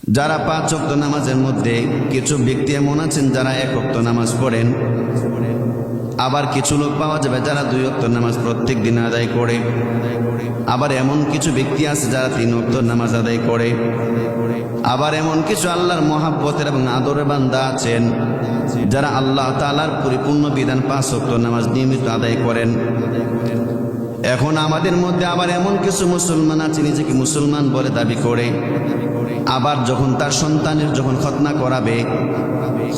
যারা 5 ওয়াক্ত নামাজের মধ্যে কিছু ব্যক্তি এমন আছেন যারা 1 ওয়াক্ত নামাজ পড়েন, আবার কিছু লোক পাওয়া যাবে যারা 2 ওয়াক্ত নামাজ প্রত্যেক দিন আদায় করে, আবার এমন কিছু ব্যক্তি আছে যারা 3 ওয়াক্ত নামাজ আদায় করে, আবার এমন কিছু আল্লাহর মহাব্বতের এবং আদরের বান্দা আছেন যারা আল্লাহ তাআলার পরিপূর্ণ বিধান 5 ওয়াক্ত নামাজ নিয়মিত আদায় করেন। এখন আমাদের মধ্যে আবার এমন কিছু মুসলমান আছে নিজেকে মুসলমান বলে দাবি করে, আবার যখন তার সন্তানের যখন খতনা করাবে,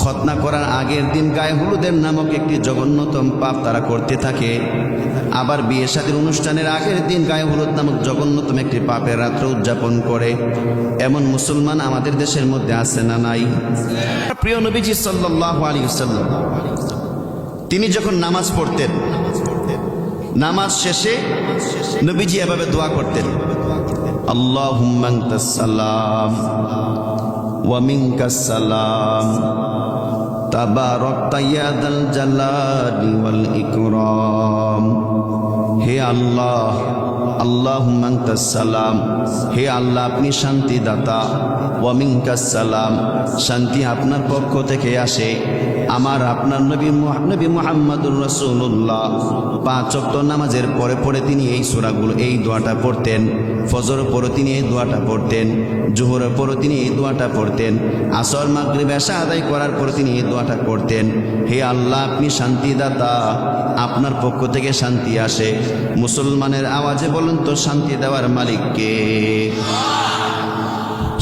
খতনা করার আগের দিন গায়ে হলুদের নামক একটি জঘন্যতম পাপ তারা করতে থাকে। আবার বিয়ে শাদীর অনুষ্ঠানের আগের দিন গায়ে হলুদ নামক জঘন্যতম একটি পাপের রাত্র উদযাপন করে। এমন মুসলমান আমাদের দেশের মধ্যে আছে না নাই? প্রিয় নবীজি সাল্লাল্লাহু আলাইহি ওয়াসাল্লাম তিনি যখন নামাজ পড়তেন, নামাজ শেষে নবীজি এভাবে দোয়া করতেন, আল্লাহুম্মা আনতাস সালাম ওয়া মিনকাস সালাম তাবারাকতা ইয়া যাল জালালি ওয়াল ইকরাম। হে আল্লাহ, আল্লাহুম্মা আনতাস সালাম, হে আল্লাহ আপনি শান্তি দাতা, ওয়া মিনকাস সালাম শান্তি আপনার পক্ষ থেকে আসে। আমার আপনার নবী মুহাম্মদুর রাসূলুল্লাহ 5 ওয়াক্ত নামাজের পরে পরে তিনি এই সূরাগুলো, এই দোয়াটা পড়তেন। ফজর পরে তিনি এই দোয়াটা পড়তেন, জোহরের পরে তিনি এই দোয়াটা পড়তেন, আসর মাগরিব এশা আদায় করার পরে তিনি এই দোয়াটা করতেন। হে আল্লাহ আপনি শান্তিদাতা, আপনার পক্ষ থেকে শান্তি আসে। মুসলমানের আওয়াজে বলেন তো শান্তি দেওয়ার মালিক কে?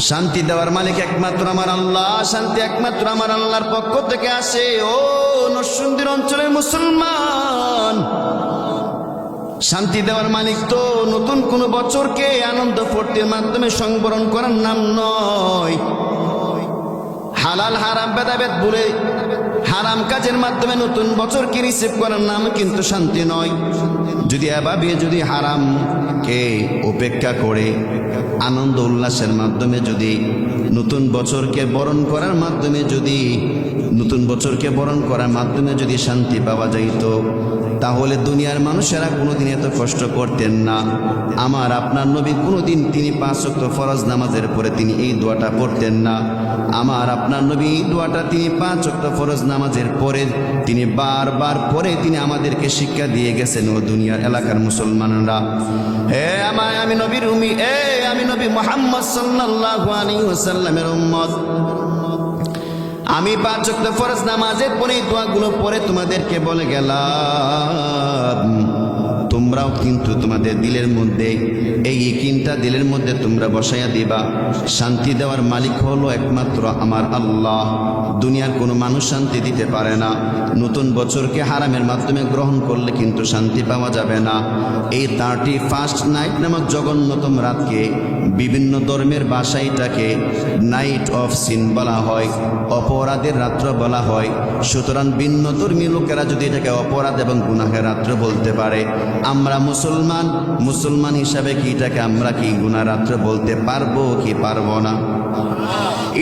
শান্তি দেওয়ার মালিক একমাত্র আমার আল্লাহ। শান্তি একমাত্র আমার আল্লাহর পক্ষ থেকে আসে। ও নরসিংদীর অঞ্চলের মুসলমান, শান্তি দেওয়ার মালিক তো নতুন কোন বছরকে আনন্দ ফুর্তির মাধ্যমে সংবরণ করার নাম নয়। হালাল হারাম ভেদাভেদ ভুলে হারাম কাজের মাধ্যমে নতুন বছরকে রিসিভ করার নাম কিন্তু শান্তি নয়। যদি এভাবে যদি হারামকে উপেক্ষা করে আনন্দ উল্লাসের মাধ্যমে যদি নতুন বছরকে বরণ করার মাধ্যমে যদি শান্তি পাওয়া যাইত, তাহলে দুনিয়ার মানুষেরা কোনোদিন এত কষ্ট করতেন না। আমার আপনার নবী কোনোদিন তিনি 5 ওয়াক্ত ফরজ নামাজের পরে তিনি এই দোয়াটা পড়তেন না। আমার আপনার নবী এই দোয়াটা তিনি 5 ওয়াক্ত ফরজ নামাজের পরে তিনি বারবার পরে তিনি আমাদেরকে শিক্ষা দিয়ে গেছেন। ও দুনিয়ার এলাকার মুসলমানরা, হে আমি নবীর উম্মি, আমি নবী মুহাম্মদ সাল্লাল্লাহু আলাইহি ওয়াসাল্লামের উম্মত, আমি 5 ওয়াক্ত ফরজ নামাজের পরে এই দোয়াগুলো পরে তোমাদেরকে বলে গেলাম। তোমরাও কিন্তু তোমাদের দিলের মধ্যে এই ইকিনটা দিলের মধ্যে তোমরা বসাইয়া দিবা, শান্তি দেওয়ার মালিক হলো একমাত্র আমার আল্লাহ। দুনিয়ার কোনো মানুষ শান্তি দিতে পারে না। নতুন বছরকে হারামের মাধ্যমে গ্রহণ করলে কিন্তু শান্তি পাওয়া যাবে না। এই 31st নাইট নামক জঘন্যতম রাতকে বিভিন্ন ধর্মের ভাষাইটাকে নাইট অফ সিন বলা হয়, অপরাধের রাত্র বলা হয়। সুতরাং ভিন্ন ধর্মী লোকেরা যদি এটাকে অপরাধ এবং গুনাহের রাত্র বলতে পারে, আমরা মুসলমান হিসাবে কি এটাকে আমরা কি গুনাহ রাত্র বলতে পারবো কি পারবো না?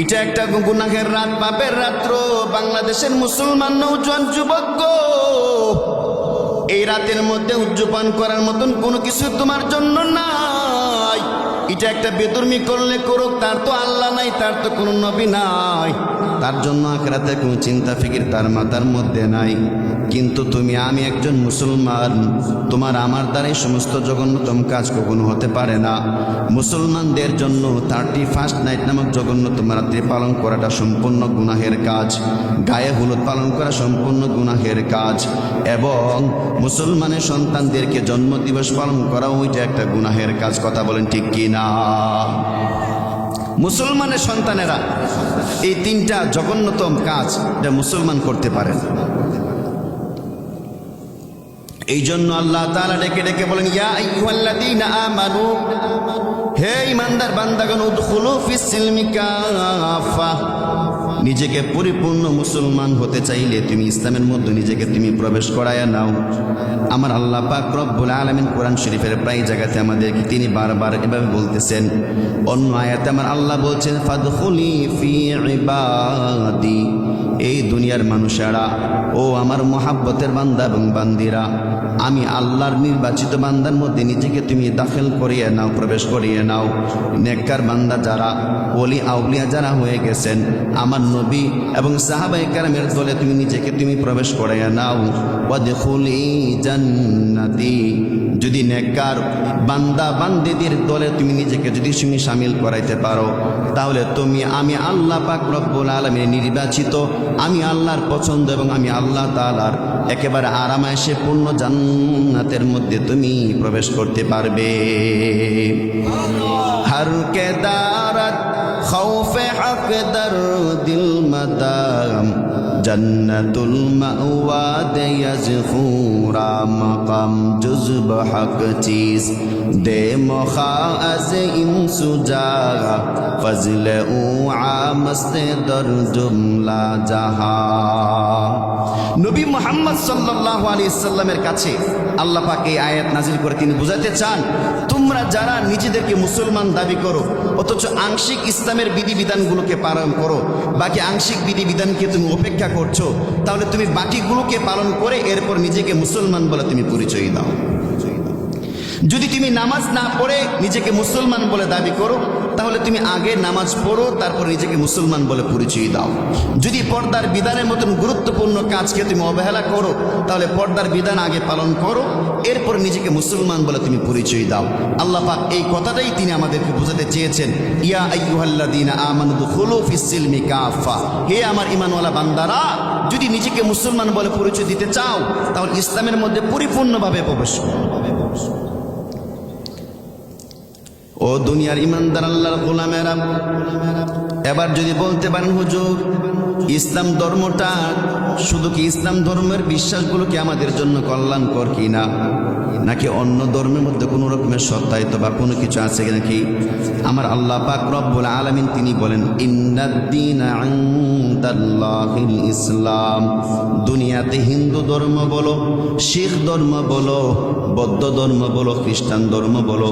এটা একটা গুনাহের রাত, পাপের রাত্র। বাংলাদেশের মুসলমান নওজোয়ান যুবক, এই রাতের মধ্যে উদযাপন করার মতন কোনো কিছু তোমার জন্য নাই। এটা একটা বেদর্মী করলে করুক, তার তো আল্লাহ নাই, তার তো কোনো নবী নাই, তার জন্য আখিরাতের কোনো চিন্তা ফিকির তার মাথার মধ্যে নাই। কিন্তু তুমি আমি একজন মুসলমান, তোমার আমার দ্বারাই সমস্ত জঘন্যতম কাজ কখনো হতে পারে না। মুসলমানদের জন্য 31st নাইট নামক জঘন্যতম রাত্রি পালন করাটা সম্পূর্ণ গুনাহের কাজ, গায়ে হলুদ পালন করা সম্পূর্ণ গুনাহের কাজ, এবং মুসলমানের সন্তানদেরকে জন্মদিবস পালন করা ওইটা একটা গুনাহের কাজ। কথা বলেন ঠিক কি না? মুসলমানের সন্তানেরা এই 3টা জঘন্যতম কাজ যা মুসলমান করতে পারেন। এই জন্য আল্লাহ তাআলা ডেকে ডেকে বলেন, ইয়া আইয়ুহাল্লাযীনা আমানু, হে ঈমানদার বান্দাগণ, উদখুলু ফিস সিলমি কাফা, নিজেকে পরিপূর্ণ মুসলমান হতে চাইলে তুমি ইসলামের মধ্যে নিজেকে তুমি প্রবেশ করায়া নাও। আমার আল্লাহ পাক রব্বুল আলামিন কোরআন শরীফের প্রায় জায়গাতে আমাদেরকে তিনি বারবার এভাবে বলতেছেন। অন্য আয়াতে আমার আল্লাহ বলছেন, ফাদখুলি ফি ইবাদি, এই দুনিয়ার মানুষেরা, ও আমার মহাব্বতের বান্দা এবং বান্দিরা, আমি আল্লাহর নির্বাচিত বান্দার মধ্যে নিজেকে তুমি দাখিল করিয়ে নাও, প্রবেশ করিয়ে নাও। নেককার বান্দা যারা, ওলি আউলিয়া যারা হয়ে গেছেন আমার নবী এবং সাহাবায়ে কেরামের দলে তুমি নিজেকে তুমি প্রবেশ করাইয়া নাও। ওয়াদখুলি জান্নাতি, যদি নেককার বান্দা বান্দিদের দলে তুমি নিজেকে যদি তুমি শামিল করাইতে পারো, তাহলে তুমি আমি আল্লাহ পাক রব্বুল আলামিনের নির্বাচিত, আমি আল্লাহর পছন্দ এবং আমি আল্লাহ তাআলার একেবারে আরামায়েশে পূর্ণ জান্নাতের মধ্যে তুমি প্রবেশ করতে পারবে। हर के दारत खौफे हक दर दिल मदाम जन्नतुल मअवा दे यज़खूरा मकाम जुज़्ब हक चीज़ दे मुखाअज़ इंसुजा फज़ल उ आमस्त दर जुमला जहां। নবী মুহাম্মদ সাল্লাল্লাহু আলাইহি সাল্লামের কাছে আল্লাহ পাক এই আয়াত নাজিল করে তিনি বুঝাতে চান, তোমরা যারা নিজেদেরকে মুসলমান দাবি করো অথচ আংশিক ইসলামের বিধিবিধানগুলোকে পালন করো, বাকি আংশিক বিধিবিধানকে তুমি উপেক্ষা করছো, তাহলে তুমি বাকিগুলোকে পালন করে এরপর নিজেকে মুসলমান বলে তুমি পরিচয় দাও। যদি তুমি নামাজ না পড়ে নিজেকে মুসলমান বলে দাবি করো, তাহলে তুমি আগে নামাজ পড়ো, তারপর নিজেকে মুসলমান বলে পরিচয় দাও। যদি পর্দার বিধানের মতন গুরুত্বপূর্ণ কাজকে তুমি অবহেলা করো, তাহলে পর্দার বিধান আগে পালন করো, এরপর নিজেকে মুসলমান বলে তুমি পরিচয় দাও। আল্লাহ পাক এই কথাটাই তিনি আমাদেরকে বোঝাতে চেয়েছেন, ইয়া আইয়ুহাল্লাযীনা আমানু দুখুলু ফিস-সিলমি কাফা, হে আমার ঈমানওয়ালা বান্দারা, যদি নিজেকে মুসলমান বলে পরিচয় দিতে চাও তাহলে ইসলামের মধ্যে পরিপূর্ণভাবে প্রবেশ করো। ও দুনিয়ার ইমানদার আল্লাহর গোলামেরা, এবার যদি বলতে পারেন হুজুর, ইসলাম ধর্মটা শুধু কি ইসলাম ধর্মের বিশ্বাসগুলো কি আমাদের জন্য কল্যাণকর কি না, নাকি অন্য ধর্মের মধ্যে কোনো রকমের সত্যায়িত বা কোনো কিছু আছে নাকি? আমার আল্লাহ পাক রব্বুল আলামিন তিনি বলেন, ইন্নাদ-দীনা ইনদাল্লাহিল ইসলাম, দুনিয়াতে হিন্দু ধর্ম বলো, শিখ ধর্ম বলো, বৌদ্ধ ধর্ম বলো, খ্রিস্টান ধর্ম বলো,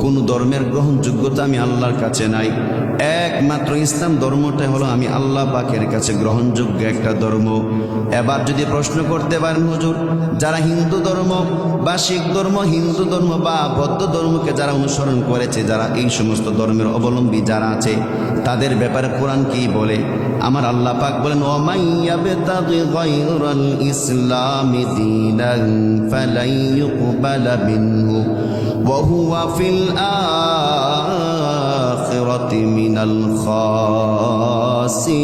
কোন ধর্মের গ্রহণযোগ্যতা আমি আল্লাহর কাছে নাই। একমাত্র ইসলাম ধর্মটাই হলো আমি আল্লাহ পাকের কাছে গ্রহণযোগ্য একটা ধর্ম। এবার যদি প্রশ্ন করতে পারেন হুজুর, যারা হিন্দু ধর্ম বা শিখ ধর্ম, হিন্দু ধর্ম বা বৌদ্ধ ধর্মকে যারা অনুসরণ করেছে, যারা এই সমস্ত ধর্মের অবলম্বী যারা আছে, তাদের ব্যাপারে কোরআন কি বলে? আমার আল্লাহ পাক বলেন, ওয়ামাইয়াবতাগি গায়রাল ইসলামি দীনান ফালাই ইউকবালা মিনহু ওয়া হুয়া ফিল আখিরাতি মিনাল খাসিরিন।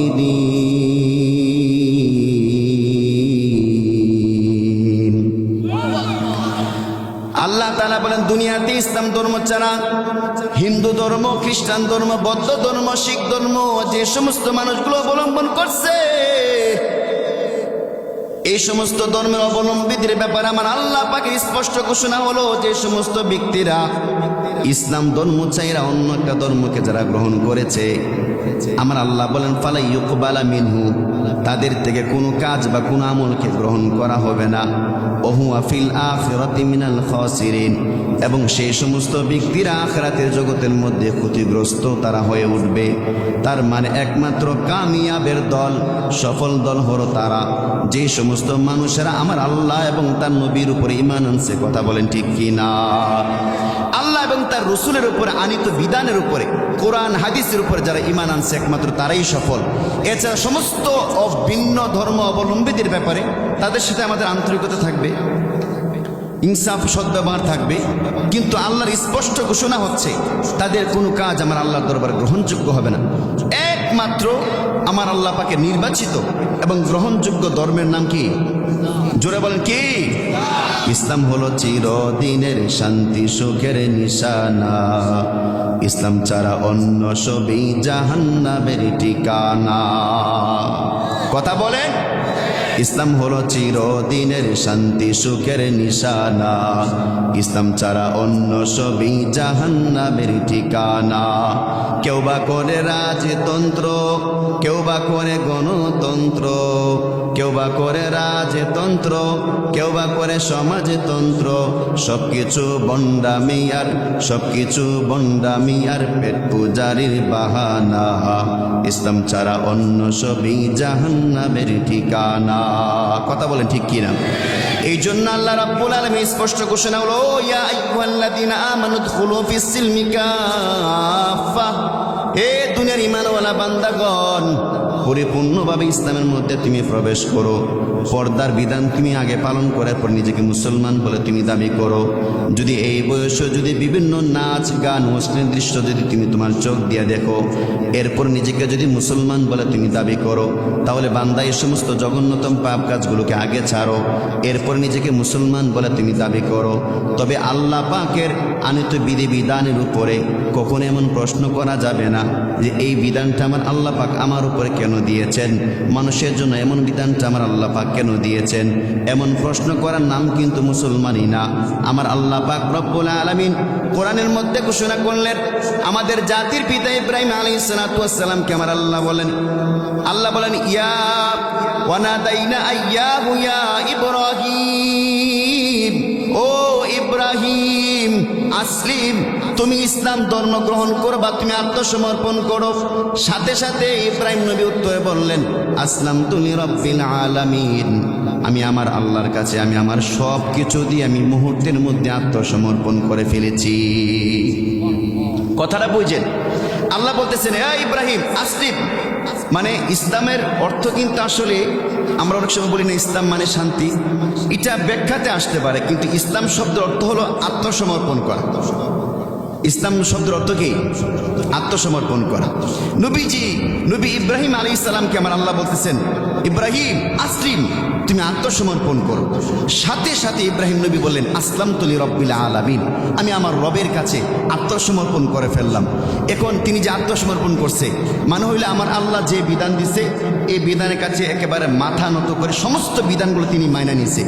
আল্লাহ তাআলা বলেন, দুনিয়াতে ইসলাম ধর্ম ছাড়া হিন্দু ধর্ম, খ্রিস্টান ধর্ম, বৌদ্ধ ধর্ম, শিখ ধর্ম যে সমস্ত মানুষগুলো অবলম্বন করছে, এই সমস্ত ধর্মের অবলম্বীদের ব্যাপারে আমার আল্লাহ পাকের স্পষ্ট ঘোষণা হলো, যে সমস্ত ব্যক্তিরা ইসলাম ধর্ম ছাইরা অন্য একটা ধর্মকে যারা গ্রহণ করেছে, আমার আল্লাহ বলেন ফালাই ইউকবালা মিনহু, তাদের থেকে কোনো কাজ বা কোনো আমলকে গ্রহণ করা হবে না। ওহুয়া ফিল আখিরাতি মিনাল খাসিরিন, এবং সেই সমস্ত ব্যক্তিরা আখিরাতের জগতের মধ্যে ক্ষতিগ্রস্ত তারা হয়ে উঠবে। তার মানে একমাত্র কামিয়াবের দল, সফল দল হলো তারা, যে সমস্ত মানুষেরা আমার আল্লাহ এবং তার নবীর উপরে ঈমান আনছে। কথা বলেন ঠিক কি না? আল্লাহ এবং তার রসুলের উপরে আনিত বিধানের উপরে, কোরআন হাদিসের উপরে যারা ঈমান আনছে, একমাত্র তারাই সফল। এছাড়া সমস্ত ভিন্ন ধর্ম অবলম্বীদের ব্যাপারে তাদের সাথে আমাদের আন্তরিকতা থাকবে, ইনসাফ সদ্ব্যবহার থাকবে, কিন্তু আল্লাহর স্পষ্ট ঘোষণা হচ্ছে তাদের কোনো কাজ আমার আল্লাহর দরবারে গ্রহণযোগ্য হবে না। একমাত্র আমার আল্লাহ পাকে নির্বাচিত এবং গ্রহণযোগ্য ধর্মের নাম কি? জোরে বলেন কি? ইসলাম হলো চিরদিনের শান্তি সুখের নিশানা, ইসলাম ছাড়া অন্য সবই জাহান্নামের ঠিকানা। কথা বলেন, ইসলাম হলো চিরদিনের শান্তি সুখের নিশানা, ইসলাম ছাড়া অন্য সবই জাহান্নামের ঠিকানা। কেউ বা করে রাজতন্ত্র, কেউ বা করে গণতন্ত্র, কেউ বা করে রাজতন্ত্র, কেউ বা করে সমাজতন্ত্র, সবকিছু বন্ডামি আর সবকিছু বন্ডামি আর পেট পূজারির বাহানা, ইসলাম ছাড়া অন্য সবই জাহান্নামের ঠিকানা। কথা বলেন ঠিক কিনা? এই জন্য আল্লাহ রাব্বুল আলামিন স্পষ্ট ঘোষণা হলো, ইয়া আইয়ুহাল্লাযীনা আমানু দুখুলু ফিস-সিলমি কাফা, এ দুনিয়ার ঈমানওয়ালা বান্দাগণ, পরিপূর্ণভাবে ইসলামের মধ্যে তুমি প্রবেশ করো। পর্দার বিধান তুমি আগে পালন করার পর নিজেকে মুসলমান বলে তুমি দাবি করো। যদি এই বয়সে যদি বিভিন্ন নাচ গান অশ্লীল দৃশ্য যদি তুমি তোমার চোখ দিয়ে দেখো, এরপর নিজেকে যদি মুসলমান বলে তুমি দাবি করো, তাহলে বান্দা এই সমস্ত জঘন্যতম পাপ কাজগুলোকে আগে ছাড়ো, এরপর নিজেকে মুসলমান বলে তুমি দাবি করো। তবে আল্লাহ পাকের আনিত বিধিবিধানের উপরে কখনো এমন প্রশ্ন করা যাবে না যে এই বিধানটা আমার আল্লাহ পাক আমার উপরে কেন দিয়েছেন, মানুষের জন্য এমন বিধানটা আমার আল্লাহ পাক কেন দিয়েছেন, এমন প্রশ্ন করার নাম কিন্তু মুসলমানই না। আমার আল্লাহ পাক রব্বুল আলামিন কোরআনের মধ্যে ঘোষণা করলেন, আমাদের জাতির পিতা ইব্রাহিম আলাইহিস সালাতু ওয়াস সালামকে আমার আল্লাহ বলেন ইয়া ওয়ানাদাইনা আইয়াহু ইয়া ইব্রাহিম, ও ইব্রাহিম আসলিম, তুমি ইসলাম ধর্ম গ্রহণ করবা, তুমি আত্মসমর্পণ করো। সাথে সাথে ইব্রাহিম নবী উত্তরে বললেন, আসলামতু লিরাব্বিল আলামিন, আমি আমার আল্লাহর কাছে আমি আমার সব কিছু দিয়ে আমি মুহূর্তের মধ্যে আত্মসমর্পণ করে ফেলেছি। কথাটা বুঝেন? আল্লাহ বলতেছেন, এ ইব্রাহিম আসলিম, মানে ইসলামের অর্থ কিন্তু আসলে আমরা অনেক সময় বলি না ইসলাম মানে শান্তি, এটা ব্যাখ্যাতে আসতে পারে, কিন্তু ইসলাম শব্দের অর্থ হলো আত্মসমর্পণ করা। ইসলাম শব্দের অর্থ কি? আত্মসমর্পণ করা। নবী ইব্রাহিম আলাইহিস সালামকে আমার আল্লাহ বলতেছেন, ইব্রাহিম আসলিম, তুমি আত্মসমর্পণ করো। সাথে সাথে ইব্রাহিম নবী বললেন, আসলামতু লিরাব্বিল আলামিন, আমি আমার রবের কাছে আত্মসমর্পণ করে ফেললাম। এখন তিনি যে আত্মসমর্পণ করছে মানে হইলে আমার আল্লাহ যে বিধান দিছে এই বিধানের কাছে একেবারে মাথা নত করে সমস্ত বিধানগুলো তিনি মাইনা নিছে।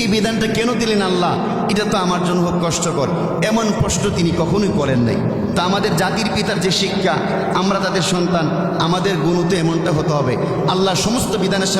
এই বিধানটা কেন দিলেন আল্লাহ, এটা তো আমার জন্য খুব কষ্টকর, এমন প্রশ্ন তিনি কখনোই করেন নাই। তা আমাদের জাতির পিতার যে শিক্ষা, আমরা তাদের সন্তান, আমাদের গুণ তো এমনটা হতে হবে, আল্লাহ সমস্ত বিধানের